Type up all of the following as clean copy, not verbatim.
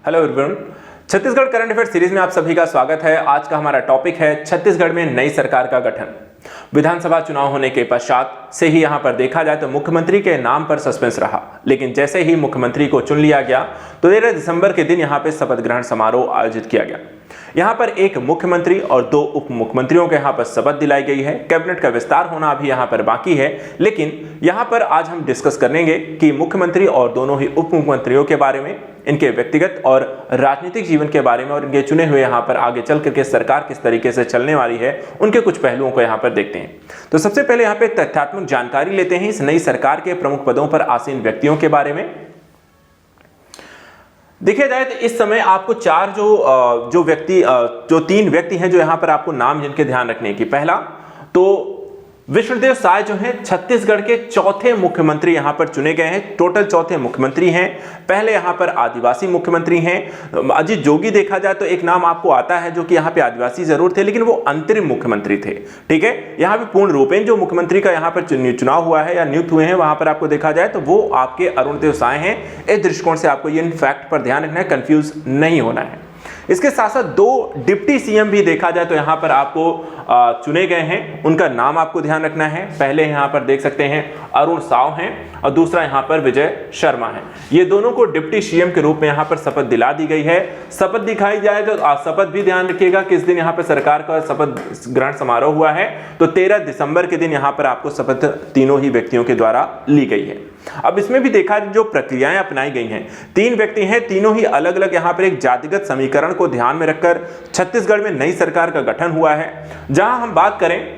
Hello everyone, Chhattisgarh current affair series में आप सभी का स्वागत है। आज का हमारा टॉपिक है छत्तीसगढ़ में नई सरकार का गठन। विधानसभा चुनाव होने के पश्चात से ही यहां पर देखा जाए तो मुख्यमंत्री के नाम पर सस्पेंस रहा, लेकिन जैसे ही मुख्यमंत्री को चुन लिया गया तो 13 दिसंबर के दिन यहां पर शपथ ग्रहण समारोह आयोजित किया गया। यहां पर एक मुख्यमंत्री और 2 उप मुख्यमंत्रियों के यहां पर शपथ दिलाई गई है। कैबिनेट का विस्तार होना अभी यहां पर बाकी है, लेकिन यहां पर आज हम डिस्कस करेंगे कि मुख्यमंत्री और दोनों ही उप मुख्यमंत्रियों के बारे में, इनके व्यक्तिगत और राजनीतिक जीवन के बारे में और इनके चुने हुए यहां पर आगे चल करके सरकार किस तरीके से चलने वाली है, उनके कुछ पहलुओं को यहां पर देखते हैं। तो सबसे पहले यहां पे तथ्यात्मक जानकारी लेते हैं इस नई सरकार के प्रमुख पदों पर आसीन व्यक्तियों के बारे में। देखा जाए तो इस समय आपको जो 3 व्यक्ति हैं जो यहां पर आपको नाम जिनके ध्यान रखने की। पहला तो विष्णुदेव साय जो हैं छत्तीसगढ़ के चौथे मुख्यमंत्री यहां पर चुने गए हैं। टोटल चौथे मुख्यमंत्री हैं। पहले यहां पर आदिवासी मुख्यमंत्री हैं अजीत जोगी। देखा जाए तो एक नाम आपको आता है जो कि यहां पे आदिवासी जरूर थे, लेकिन वो अंतरिम मुख्यमंत्री थे। ठीक है, यहां पे पूर्ण रूपेण जो मुख्यमंत्री का यहां पर चुनाव हुआ है या नियुक्त हुए हैं, वहां पर आपको देखा जाए तो वो आपके अरुणदेव साय हैं। इस दृष्टिकोण से आपको ये फैक्ट पर ध्यान रखना है, कंफ्यूज नहीं होना है। इसके साथ साथ 2 डिप्टी सीएम भी देखा जाए तो यहां पर आपको चुने गए हैं, उनका नाम आपको ध्यान रखना है। पहले यहां पर देख सकते हैं अरुण साव हैं और दूसरा यहां पर विजय शर्मा है। ये दोनों को डिप्टी सीएम के रूप में यहां पर शपथ दिला दी गई है। शपथ दिखाई जाए तो शपथ भी ध्यान रखिएगा किस दिन यहां पर सरकार का शपथ ग्रहण समारोह हुआ है, तो 13 दिसंबर के दिन यहां पर आपको शपथ तीनों ही व्यक्तियों के द्वारा ली गई है। अब इसमें भी देखा जो प्रक्रियाएं अपनाई गई हैं, 3 व्यक्ति हैं, तीनों ही अलग अलग यहां पर एक जातिगत समीकरण को ध्यान में रखकर छत्तीसगढ़ में नई सरकार का गठन हुआ है। जहां हम बात करें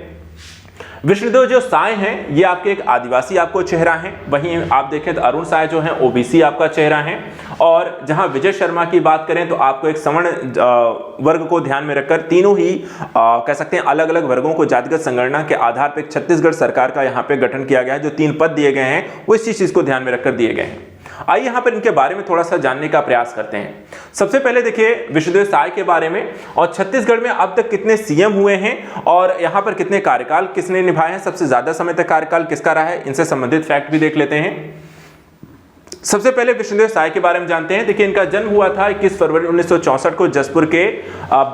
विष्णुदेव जो साय हैं, ये आपके एक आदिवासी आपको चेहरा है। वहीं आप देखें तो अरुण साय जो हैं ओबीसी आपका चेहरा है। और जहां विजय शर्मा की बात करें तो आपको एक सवर्ण वर्ग को ध्यान में रखकर तीनों ही कह सकते हैं अलग अलग वर्गों को जातिगत संगणना के आधार पर छत्तीसगढ़ सरकार का यहां पे गठन किया गया है। जो 3 पद दिए गए हैं वो इसी चीज को ध्यान में रखकर दिए गए हैं। आइए यहां पर इनके बारे में थोड़ा सा जानने का प्रयास करते हैं। सबसे पहले देखिए विष्णुदेव साय के बारे में, और छत्तीसगढ़ में अब तक कितने सीएम हुए हैं और यहां पर कितने कार्यकाल किसने निभाए हैं, सबसे ज्यादा समय तक कार्यकाल किसका रहा है, इनसे संबंधित फैक्ट भी देख लेते हैं। सबसे पहले विष्णुदेव साय के बारे में जानते हैं। देखिए इनका जन्म हुआ था 21 फरवरी 1964 को जसपुर के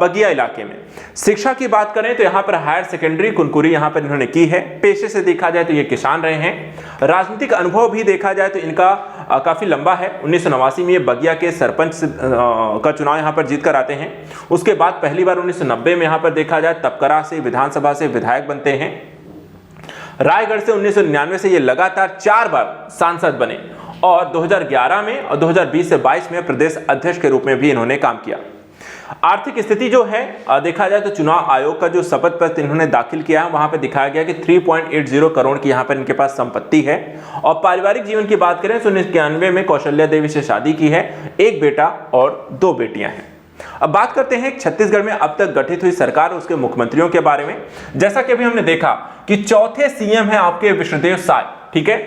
बगिया इलाके में। शिक्षा की बात करें तो यहां पर हायर सेकेंडरी कुनकुरी यहां पर इन्होंने की है। पेशे से देखा जाए तो ये किसान रहे हैं। राजनीतिक अनुभव भी देखा जाए तो इनका काफी लंबा है। 1989 में ये बगिया के सरपंच का चुनाव यहां पर जीत कर आते हैं। उसके बाद पहली बार 1990 में यहां पर देखा जाए तपकरा से विधानसभा से विधायक बनते हैं। रायगढ़ से 1999 से ये लगातार 4 बार सांसद बने और 2011 में और 2020 से 22 में प्रदेश अध्यक्ष के रूप में भी इन्होंने काम किया। आर्थिक स्थिति जो है देखा जाए तो चुनाव आयोग का जो शपथ पत्र इन्होंने दाखिल किया है वहां पे दिखाया गया कि 3.80 करोड़ की यहां पर इनके पास संपत्ति है। और पारिवारिक जीवन की बात करें तो 1991 में कौशल्या देवी से शादी की है, 1 बेटा और 2 बेटियां हैं। अब बात करते हैं छत्तीसगढ़ में अब तक गठित हुई सरकार उसके मुख्यमंत्रियों के बारे में। जैसा कि अभी हमने देखा कि चौथे सीएम है आपके विष्णुदेव साय। ठीक है,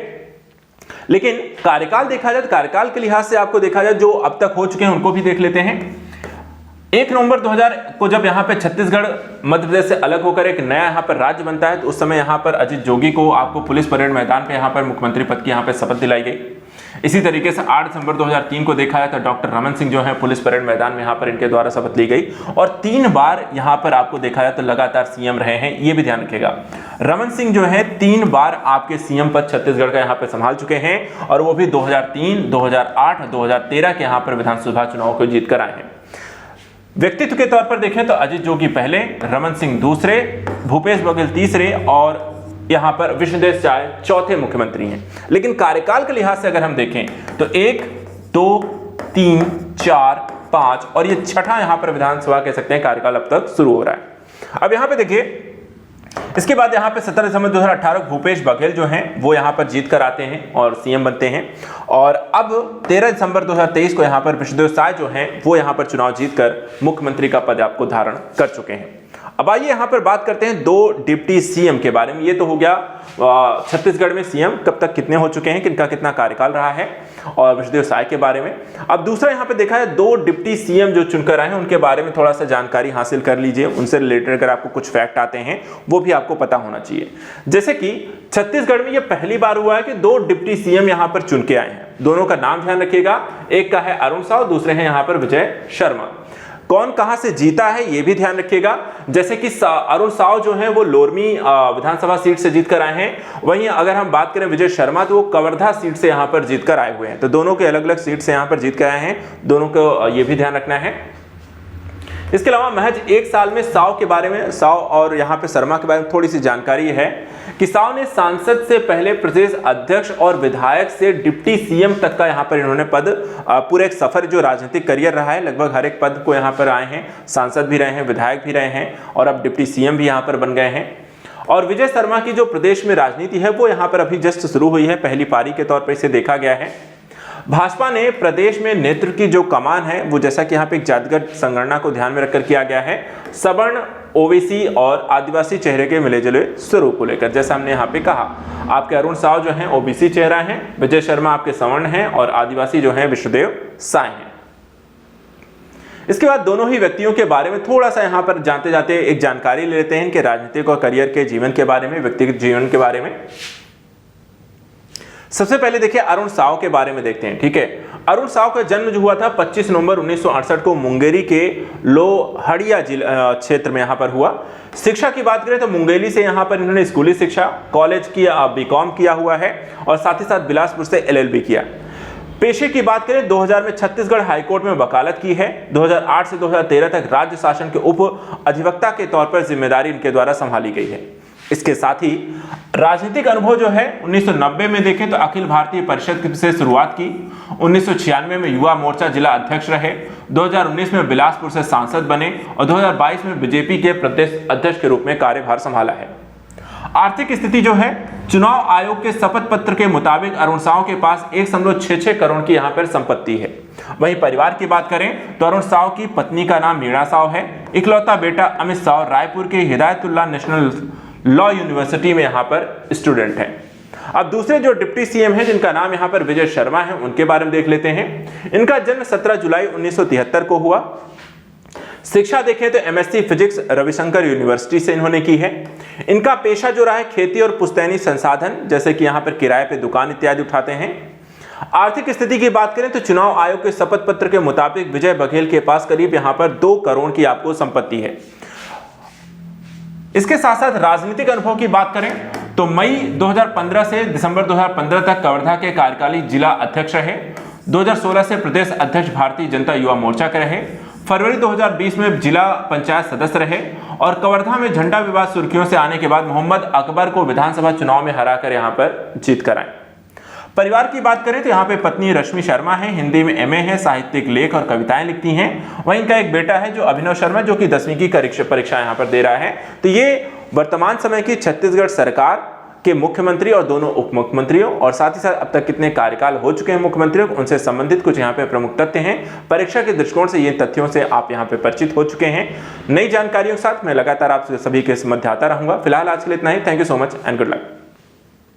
लेकिन कार्यकाल देखा जाए तो कार्यकाल के लिहाज से आपको देखा जाए जो अब तक हो चुके हैं उनको भी देख लेते हैं। 1 नवंबर 2000 को जब यहां पे छत्तीसगढ़ मध्य प्रदेश से अलग होकर एक नया यहां पर राज्य बनता है तो उस समय यहां पर अजीत जोगी को आपको पुलिस परेड मैदान पे यहां पर मुख्यमंत्री पद की यहां पे शपथ दिलाई गई। इसी तरीके से 8 दिसंबर 2003 को देखा जाए तो डॉक्टर रमन सिंह जो है पुलिस परेड मैदान में यहां पर इनके द्वारा शपथ ली गई। और 3 बार यहां पर आपको देखा जाए तो लगातार सीएम रहे हैं, ये भी ध्यान रखिएगा। रमन सिंह जो है 3 बार आपके सीएम पद छत्तीसगढ़ का यहां पर संभाल चुके हैं और वो भी 2003, 2008 और 2013 के यहां पर विधानसभा चुनाव को जीत कर आए हैं। व्यक्तित्व के तौर पर देखें तो अजीत जोगी पहले, रमन सिंह दूसरे, भूपेश बघेल तीसरे और यहां पर विष्णुदेव साय चौथे मुख्यमंत्री हैं। लेकिन कार्यकाल के लिहाज से अगर हम देखें तो 1, 2, 3, 4, 5 और ये छठा यहां पर विधानसभा कह सकते हैं कार्यकाल अब तक शुरू हो रहा है। अब यहां पे देखिए इसके बाद यहां पे 17 दिसंबर 2018 भूपेश बघेल जो हैं वो यहां पर जीत कर आते हैं और सीएम बनते हैं। और अब 13 दिसंबर 2023 को यहां पर विष्णुदेव साय जो हैं वो यहां पर चुनाव जीतकर मुख्यमंत्री का पद आपको धारण कर चुके हैं। अब आइए यहां पर बात करते हैं 2 डिप्टी सीएम के बारे में। ये तो हो गया छत्तीसगढ़ में सीएम कब तक कितने हो चुके हैं, किनका कितना कार्यकाल रहा है, और विष्णुदेव साय के बारे में। अब दूसरा यहां पे देखा है 2 डिप्टी सीएम जो चुनकर आए हैं उनके बारे में थोड़ा सा जानकारी हासिल कर लीजिए। उनसे रिलेटेड अगर आपको कुछ फैक्ट आते हैं वो भी आपको पता होना चाहिए। जैसे कि छत्तीसगढ़ में ये पहली बार हुआ है कि 2 डिप्टी सीएम यहां पर चुन के आए हैं। दोनों का नाम ध्यान रखिएगा, एक का है अरुण साव, दूसरे हैं यहां पर विजय शर्मा। कौन कहां से जीता है ये भी ध्यान रखिएगा। जैसे कि अरुण साव जो है वो लोरमी विधानसभा सीट से जीतकर आए हैं, वहीं अगर हम बात करें विजय शर्मा तो वो कवर्धा सीट से यहां पर जीतकर आए हुए हैं। तो दोनों के अलग अलग सीट से यहां पर जीत कर आए हैं, दोनों को ये भी ध्यान रखना है। इसके अलावा महज 1 साल में साव के बारे में, साव और यहाँ पे शर्मा के बारे में थोड़ी सी जानकारी है कि साव ने सांसद से पहले प्रदेश अध्यक्ष और विधायक से डिप्टी सीएम तक का यहाँ पर इन्होंने पद, पूरे एक सफर जो राजनीतिक करियर रहा है, लगभग हर एक पद को यहाँ पर आए हैं। सांसद भी रहे हैं, विधायक भी रहे हैं और अब डिप्टी सीएम भी यहाँ पर बन गए हैं। और विजय शर्मा की जो प्रदेश में राजनीति है वो यहाँ पर अभी जस्ट शुरू हुई है, पहली पारी के तौर पर इसे देखा गया है। भाजपा ने प्रदेश में नेतृत्व की जो कमान है वो, जैसा कि यहाँ पे एक जातिगत संगणना को ध्यान में रखकर किया गया है, सवर्ण, ओबीसी और आदिवासी चेहरे के मिले जुले स्वरूप को लेकर। जैसा हमने यहाँ पे कहा, आपके अरुण साव जो हैं ओबीसी चेहरा हैं, विजय शर्मा आपके सवर्ण हैं और आदिवासी जो हैं विष्णुदेव साय हैं। इसके बाद दोनों ही व्यक्तियों के बारे में थोड़ा सा यहाँ पर जानते जाते एक जानकारी ले लेते हैं इनके राजनीतिक और करियर के जीवन के बारे में, व्यक्तिगत जीवन के बारे में। सबसे पहले देखिए अरुण साव के बारे में देखते हैं, ठीक है। अरुण साव का जन्म जो हुआ था 25 नवंबर 1968 को मुंगेरी के लोहड़िया जिला क्षेत्र में यहाँ पर हुआ। शिक्षा की बात करें तो मुंगेली से यहाँ पर इन्होंने स्कूली शिक्षा, कॉलेज की बीकॉम किया हुआ है और साथ ही साथ बिलासपुर से एलएलबी किया। पेशे की बात करें 2000 में छत्तीसगढ़ हाईकोर्ट में वकालत की है। 2008 से 2013 तक राज्य शासन के उप अधिवक्ता के तौर पर जिम्मेदारी इनके द्वारा संभाली गई है। इसके साथ ही राजनीतिक अनुभव जो है 1990 में देखें तो अखिल भारतीय परिषद से शुरुआत की, 1996 में युवा मोर्चा जिला अध्यक्ष रहे, 2019 में बिलासपुर से सांसद बने और 2022 में बीजेपी के प्रदेश अध्यक्ष के रूप में कार्यभार संभाला है। आर्थिक स्थिति जो है, चुनाव आयोग के शपथ पत्र के मुताबिक अरुण साव के पास 1.66 करोड़ की यहाँ पर संपत्ति है। वहीं परिवार की बात करें तो अरुण साव की पत्नी का नाम मीणा साव है, इकलौता बेटा अमित साव रायपुर के हिदायतुल्लाह नेशनल लॉ यूनिवर्सिटी में यहाँ पर स्टूडेंट हैं। अब दूसरे जो डिप्टी सीएम हैं जिनका नाम यहाँ पर विजय शर्मा है, उनके बारे में देख लेते हैं। इनका जन्म 17 जुलाई 1973 को हुआ। शिक्षा देखें तो एमएससी फिजिक्स रविशंकर यूनिवर्सिटी से इन्होंने की है। इनका पेशा जो रहा है खेती और पुश्तैनी संसाधन, जैसे कि यहाँ पर किराए पे दुकान इत्यादि उठाते हैं। आर्थिक स्थिति की बात करें तो चुनाव आयोग के शपथ पत्र के मुताबिक विजय बघेल के पास करीब यहाँ पर 2 करोड़ की आपको संपत्ति है। इसके साथ साथ राजनीतिक अनुभव की बात करें तो मई 2015 से दिसंबर 2015 तक कवर्धा के कार्यकारी जिला अध्यक्ष रहे। 2016 से प्रदेश अध्यक्ष भारतीय जनता युवा मोर्चा के रहे। फरवरी 2020 में जिला पंचायत सदस्य रहे और कवर्धा में झंडा विवाद सुर्खियों से आने के बाद मोहम्मद अकबर को विधानसभा चुनाव में हराकर यहां पर जीत कर आए। परिवार की बात करें तो यहाँ पे पत्नी रश्मि शर्मा है, हिंदी में एमए है, साहित्यिक लेख और कविताएं लिखती हैं। वहीं इनका एक बेटा है जो अभिनव शर्मा, जो कि 10वीं की परीक्षा यहाँ पर दे रहा है। तो ये वर्तमान समय की छत्तीसगढ़ सरकार के मुख्यमंत्री और दोनों उप मुख्यमंत्रियों और साथ ही साथ अब तक कितने कार्यकाल हो चुके हैं मुख्यमंत्रियों, उनसे संबंधित कुछ यहाँ पे प्रमुख तथ्य हैं। परीक्षा के दृष्टिकोण से ये तथ्यों से आप यहाँ पे परिचित हो चुके हैं। नई जानकारियों के साथ मैं लगातार आप सभी के मध्य आता रहूंगा। फिलहाल आज के लिए इतना ही। Thank you so much and good luck.